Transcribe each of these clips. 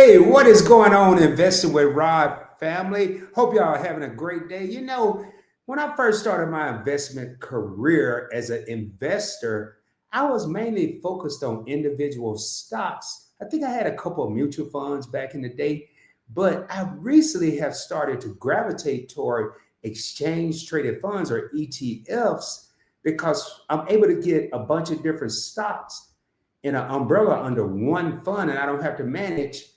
Hey, what is going on, Investing with Rod family? Hope y'all are having a great day. You know, when I first started my investment career as an investor, I was mainly focused on individual stocks. I think I had a couple of mutual funds back in the day, but I recently have started to gravitate toward exchange traded funds or ETFs because I'm able to get a bunch of different stocks in an umbrella under one fund, and I don't have to manage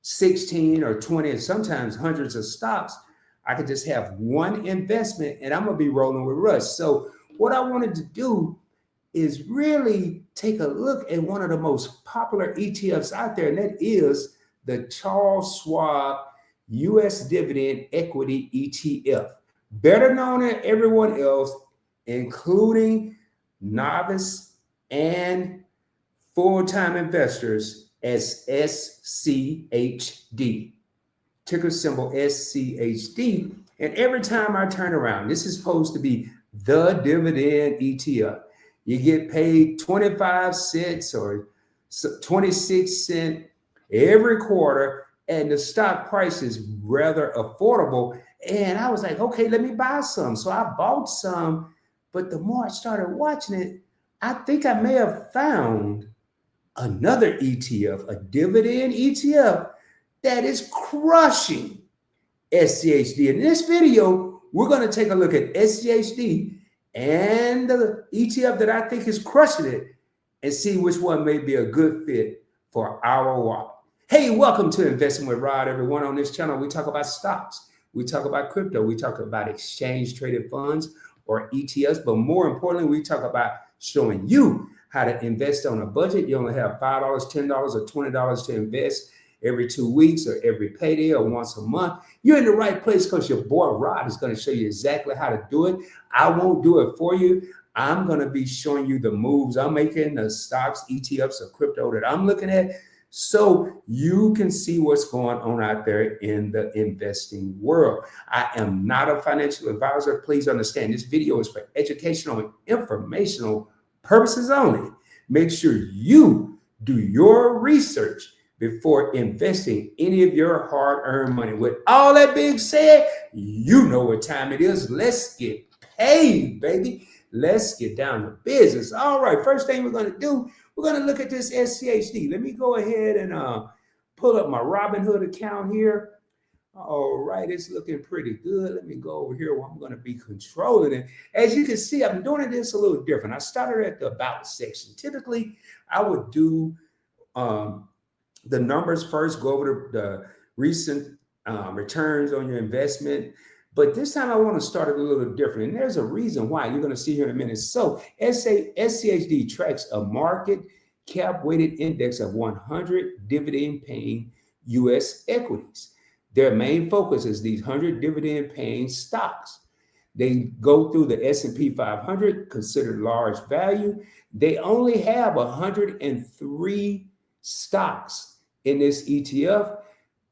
16 or 20 and sometimes hundreds of stocks. I could just have one investment and I'm gonna be rolling with Rush. So what I wanted to do is really take a look at one of the most popular ETFs out there, and that is the Charles Schwab US Dividend Equity ETF, better known than everyone else, including novice and full-time investors, as SCHD, ticker symbol SCHD. And every time I turn around, this is supposed to be the dividend ETF. You get paid 25 cents or 26 cents every quarter, and the stock price is rather affordable. And I was like, okay, let me buy some. So I bought some, but the more I started watching it, I think I may have found another ETF, a dividend ETF that is crushing SCHD. In this video, we're going to take a look at SCHD and the ETF that I think is crushing it and see which one may be a good fit for our wallet. Hey, welcome to Investing with Rod, everyone. On this channel, we talk about stocks, we talk about crypto, we talk about exchange traded funds or ETFs, but more importantly, we talk about showing you how to invest on a budget. You only have $5, $10, or $20 to invest every 2 weeks or every payday or once a month. You're in the right place because your boy Rod is going to show you exactly how to do it. I won't do it for you. I'm going to be showing you the moves I'm making, the stocks, ETFs, or crypto that I'm looking at, so you can see what's going on out there in the investing world. I am not a financial advisor. Please understand this video is for educational and informational purposes only. Make sure you do your research before investing any of your hard-earned money. With all that being said, you know what time it is. Let's get paid, baby. Let's get down to business. All right, first thing we're going to do, we're going to look at this SCHD. Let me go ahead and pull up my Robinhood account here. All right, it's looking pretty good. Let me go over here where I'm going to be controlling it. As you can see, I'm doing this a little different. I started at the About section. Typically, I would do the numbers first, go over the recent returns on your investment. But this time I want to start it a little different. And there's a reason why. You're going to see here in a minute. So SCHD tracks a market cap weighted index of 100 dividend paying U.S. equities. Their main focus is these 100 dividend paying stocks. They go through the S&P 500, considered large value. They only have 103 stocks in this ETF.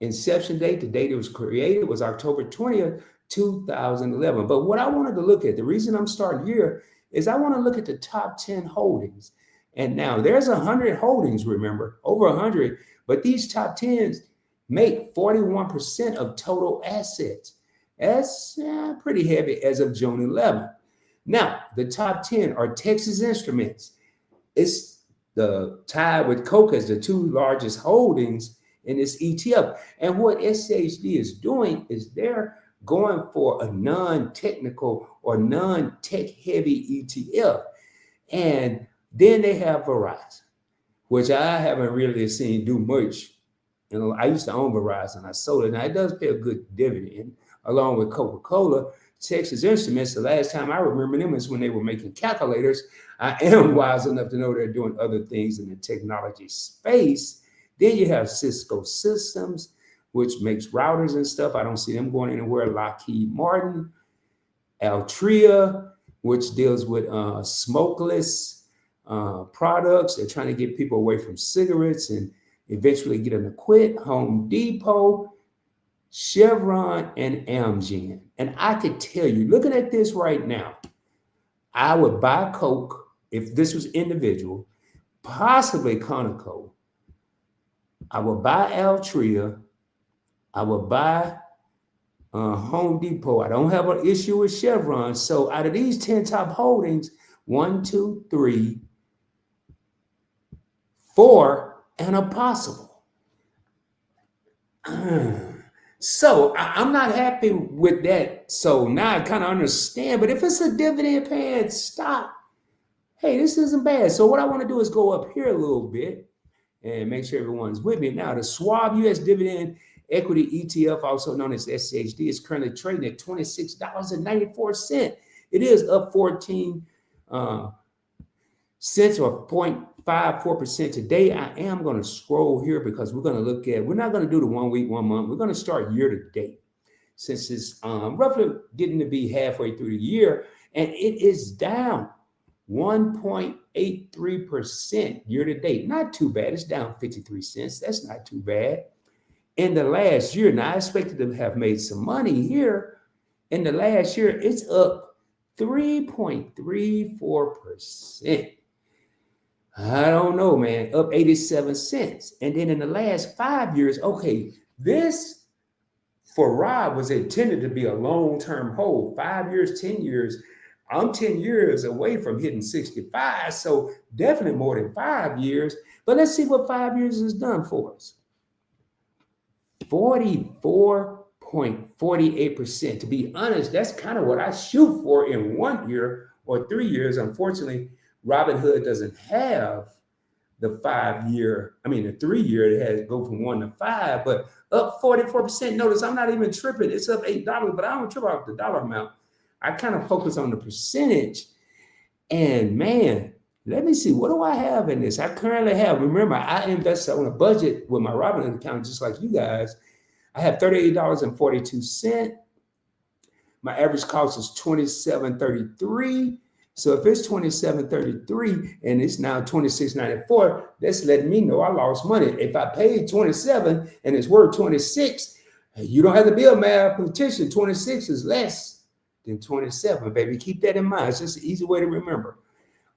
Inception date, the date it was created, was October 20th, 2011. But what I wanted to look at, the reason I'm starting here, is I want to look at the top 10 holdings. And now there's 100 holdings, remember, over 100, but these top 10s make 41% of total assets. That's pretty heavy as of June 11th. Now, the top 10 are Texas Instruments. It's the tied with Coke as the two largest holdings in this ETF. And what SCHD is doing is they're going for a non-technical or non-tech heavy ETF. And then they have Verizon, which I haven't really seen do much. You know, I used to own Verizon. I sold it. Now, it does pay a good dividend along with Coca-Cola. Texas Instruments, the last time I remember them is when they were making calculators. I am wise enough to know they're doing other things in the technology space. Then you have Cisco Systems, which makes routers and stuff. I don't see them going anywhere. Lockheed Martin, Altria, which deals with smokeless products. They're trying to get people away from cigarettes and eventually get them to quit. Home Depot, Chevron, and Amgen. And I could tell you, looking at this right now, I would buy Coke if this was individual, possibly Conoco. I will buy Altria. I will buy Home Depot. I don't have an issue with Chevron. So out of these 10 top holdings, 1, 2, 3, 4, and a possible. So I'm not happy with that. So now I kind of understand. But if it's a dividend paying stock, hey, this isn't bad. So what I want to do is go up here a little bit and make sure everyone's with me. Now, the Schwab US Dividend Equity ETF, also known as SCHD, is currently trading at $26.94. It is up 14 cents or 0.54% today. I am going to scroll here because we're going to look at, we're not going to do the 1 week, 1 month. We're going to start year to date since it's roughly getting to be halfway through the year, and it is down 1.83% year to date. Not too bad. It's down 53 cents. That's not too bad. In the last year, now I expected to have made some money here. In the last year, it's up 3.34%. I don't know, man, up 87 cents. And then in the last 5 years, okay, this for Rob was intended to be a long-term hold, 5 years, 10 years. I'm 10 years away from hitting 65, so definitely more than 5 years. But let's see what 5 years has done for us. 44.48%. To be honest, that's kind of what I shoot for in 1 year or 3 years. Unfortunately, Robinhood doesn't have the 5 year, the 3 year. It has go from 1 to 5, but up 44%. Notice I'm not even tripping. It's up $8, but I don't trip off the dollar amount. I kind of focus on the percentage. And man, let me see, what do I have in this? I currently have, remember, I invest on a budget with my Robinhood account, just like you guys. I have $38.42. My average cost is $27.33. So if it's $27.33 and it's now $26.94, that's letting me know I lost money. If I paid $27 and it's worth $26, you don't have to be a mathematician. 26 is less than 27, baby. Keep that in mind. It's just an easy way to remember.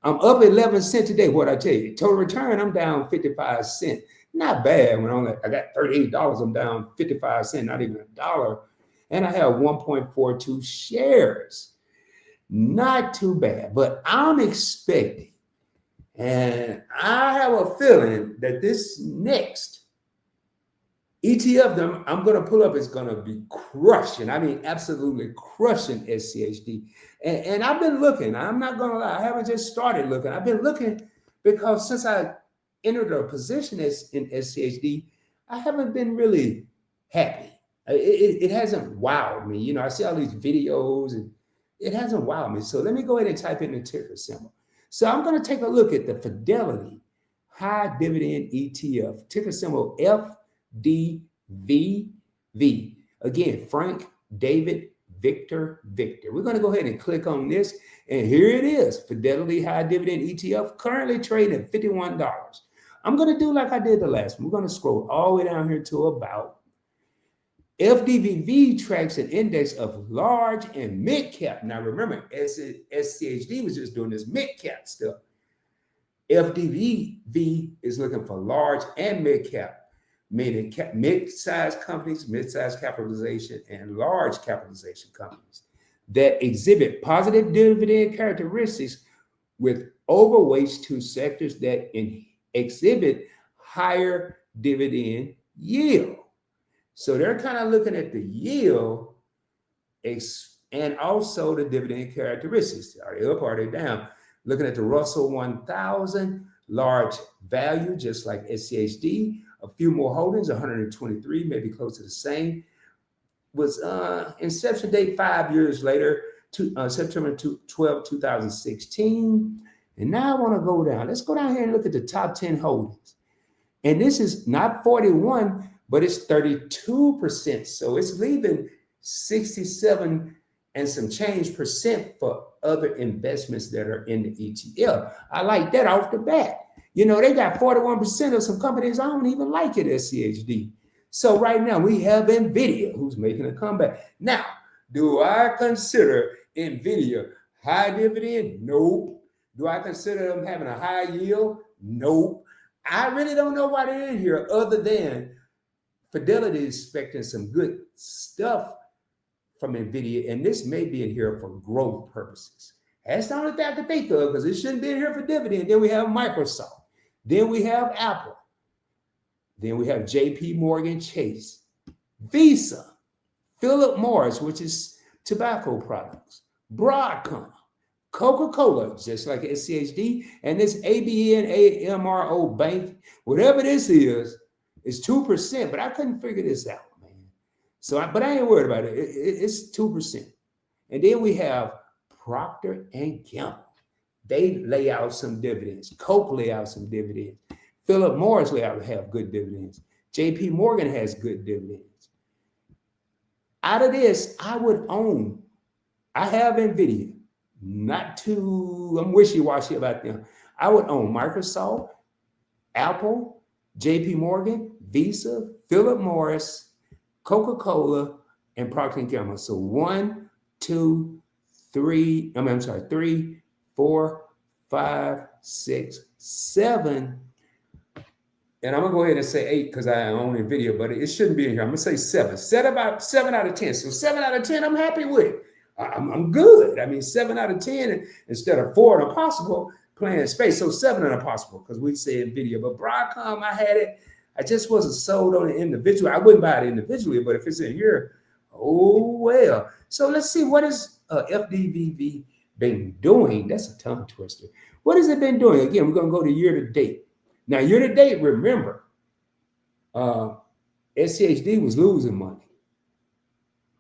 I'm up 11 cents today. What I tell you, total return, I'm down 55 cents. Not bad. When I got $38, I'm down 55 cents, not even $1. And I have 1.42 shares. Not too bad, but I'm expecting, and I have a feeling that this next ETF I'm going to pull up is going to be crushing. Absolutely crushing SCHD. And I've been looking. I'm not going to lie. I haven't just started looking. I've been looking because since I entered a position in SCHD, I haven't been really happy. It hasn't wowed me. I see all these videos and it hasn't wowed me. So let me go ahead and type in the ticker symbol. So I'm going to take a look at the Fidelity High Dividend ETF, ticker symbol FDVV. Again, Frank, David, Victor, Victor. We're going to go ahead and click on this. And here it is, Fidelity High Dividend ETF, currently trading at $51. I'm going to do like I did the last one. We're going to scroll all the way down here to about. FDVV tracks an index of large and mid cap. Now remember, SCHD was just doing this mid cap stuff. FDVV is looking for large and mid cap, meaning mid-sized companies, mid-sized capitalization, and large capitalization companies that exhibit positive dividend characteristics with overweights to sectors that exhibit higher dividend yield. So they're kind of looking at the yield and also the dividend characteristics. Are they up or are they down? Looking at the Russell 1000, large value, just like SCHD. A few more holdings, 123, maybe close to the same. Was inception date 5 years later, September 12, 2016. And now I want to go down. Let's go down here and look at the top 10 holdings. And this is not 41, but it's 32%. So it's leaving 67 and some change percent for other investments that are in the ETF. I like that off the bat. They got 41% of some companies I don't even like at SCHD. So right now we have NVIDIA who's making a comeback. Now, do I consider NVIDIA high dividend? Nope. Do I consider them having a high yield? Nope. I really don't know why they're in here other than Fidelity is expecting some good stuff from NVIDIA, and this may be in here for growth purposes. That's the only thing I can think of because it shouldn't be in here for dividend. Then we have Microsoft. Then we have Apple. Then we have JP Morgan Chase, Visa, Philip Morris, which is tobacco products, Broadcom, Coca-Cola, just like SCHD, and this ABN AMRO Bank, whatever this is 2%, but I couldn't figure this out, man. So, but I ain't worried about it. It's 2%. And then we have Procter and Gamble. They lay out some dividends. Coke lay out some dividends. Philip Morris lay out have good dividends. JP Morgan has good dividends. Out of this, I would own. I have NVIDIA. I'm wishy-washy about them. I would own Microsoft, Apple, JP Morgan, Visa, Philip Morris, Coca-Cola, and Procter & Gamble. So 1, 2, 3, I'm sorry, 3, 4, 5, 6, 7. And I'm gonna go ahead and say 8 because I own NVIDIA, but it shouldn't be in here. I'm gonna say 7. Set about 7 out of 10. So 7 out of 10, I'm happy with. I'm good. I mean, 7 out of 10 instead of 4 and impossible playing space. So 7 and impossible because we say NVIDIA. But Broadcom, I had it. I just wasn't sold on it individually. I wouldn't buy it individually, but if it's in here, oh well. So let's see, what has FDVV been doing? That's a tongue twister. What has it been doing? Again, we're gonna go to year to date. Now, year to date, remember, SCHD was losing money.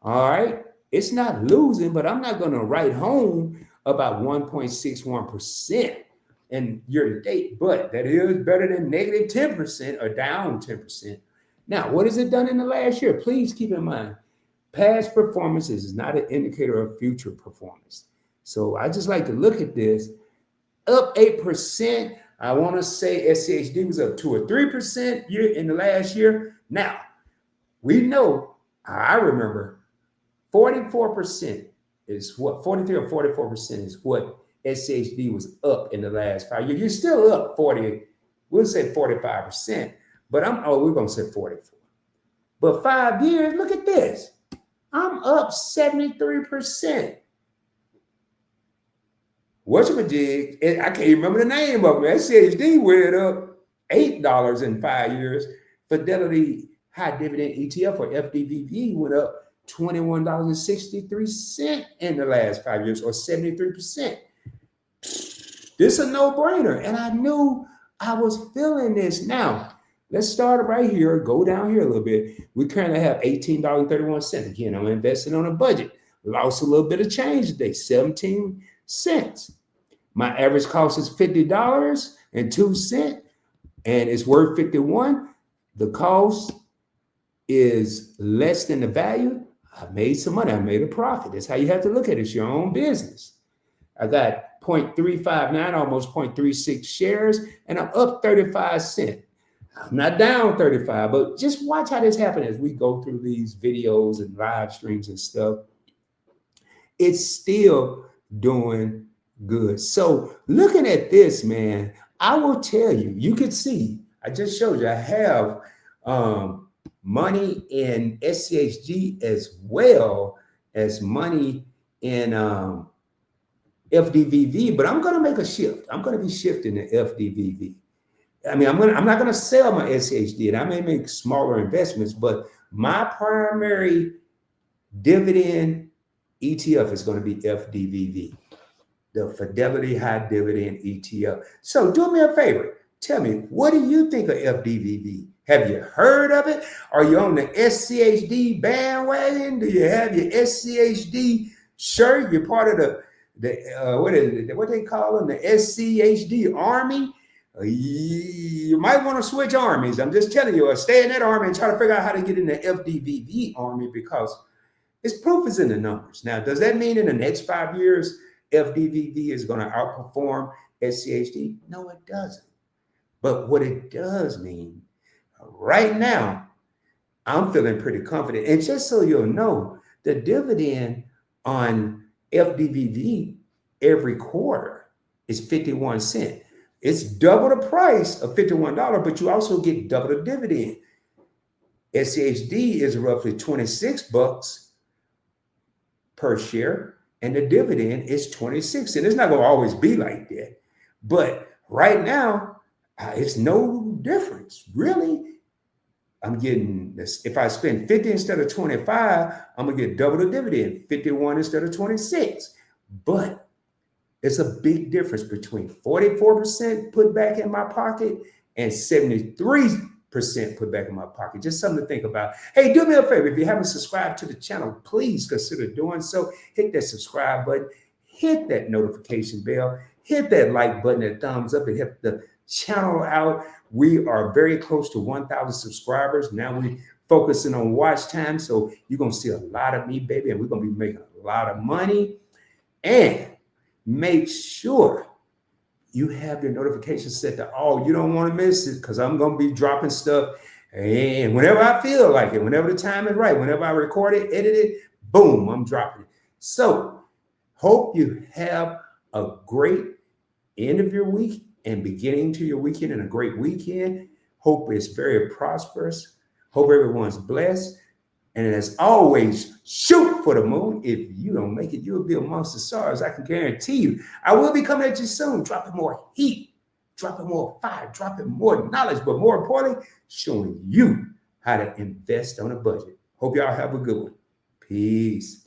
All right. It's not losing, but I'm not going to write home about 1.61% in year to date, but that is better than negative 10% or down 10%. Now, what has it done in the last year? Please keep in mind, past performance is not an indicator of future performance. So I just like to look at this. Up 8%. I want to say SCHD was up 2 or 3% in the last year. Now, we know, I remember, 44% is what 43 or 44% is what SCHD was up in the last 5 years. You're still up 40, we'll say 45%, but we're gonna say 44. But 5 years, look at this. I'm up 73%. Whatchamajig, I can't even remember the name of it. SCHD went up $8 in 5 years. Fidelity High Dividend ETF or FDVV went up $21.63 in the last 5 years, or 73%. This is a no-brainer. And I knew I was feeling this. Now, let's start right here, go down here a little bit. We currently have $18.31. Again, I'm investing on a budget. Lost a little bit of change today, 17 cents. My average cost is $50.02, and it's worth 51. The cost is less than the value. I made some money. I made a profit. That's how you have to look at it. It's your own business. I got 0.359, almost 0.36 shares, and I'm up 35 cents. I'm not down 35, but just watch how this happens as we go through these videos and live streams and stuff. It's still doing good. So looking at this, man, I will tell you, you can see, I just showed you, I have money in SCHG as well as money in FDVV, but I'm going to make a shift. I'm going to be shifting to FDVV. I mean, I'm not going to sell my SCHD, and I may make smaller investments, but my primary dividend ETF is going to be FDVV, the Fidelity High Dividend ETF. So do me a favor. Tell me, what do you think of FDVV? Have you heard of it? Are you on the SCHD bandwagon? Do you have your SCHD shirt? You're part of what they call them, the SCHD Army? You might want to switch armies. I'm just telling you, or stay in that army and try to figure out how to get in the FDVV Army, because its proof is in the numbers. Now, does that mean in the next 5 years, FDVV is going to outperform SCHD? No, it doesn't. But what it does mean, right now, I'm feeling pretty confident. And just so you'll know, the dividend on FDVV every quarter is 51 cents. It's double the price of $51, but you also get double the dividend. SCHD is roughly 26 bucks per share, and the dividend is 26. And it's not going to always be like that. But right now, it's no difference, really. I'm getting this. If I spend 50 instead of 25, I'm going to get double the dividend, 51 instead of 26. But it's a big difference between 44% put back in my pocket and 73% put back in my pocket. Just something to think about. Hey, do me a favor. If you haven't subscribed to the channel, please consider doing so. Hit that subscribe button, hit that notification bell, hit that like button, that thumbs up, and hit the channel out. We are very close to 1,000 subscribers. Now we're focusing on watch time. So you're going to see a lot of me, baby, and we're going to be making a lot of money. And make sure you have your notifications set to all. You don't want to miss it, because I'm going to be dropping stuff. And whenever I feel like it, whenever the time is right, whenever I record it, edit it, boom, I'm dropping it. So hope you have a great end of your week and beginning to your weekend, and a great weekend. Hope it's very prosperous. Hope everyone's blessed. And as always, shoot for the moon. If you don't make it, you'll be amongst the stars. I can guarantee you. I will be coming at you soon, dropping more heat, dropping more fire, dropping more knowledge, but more importantly, showing you how to invest on a budget. Hope y'all have a good one. Peace.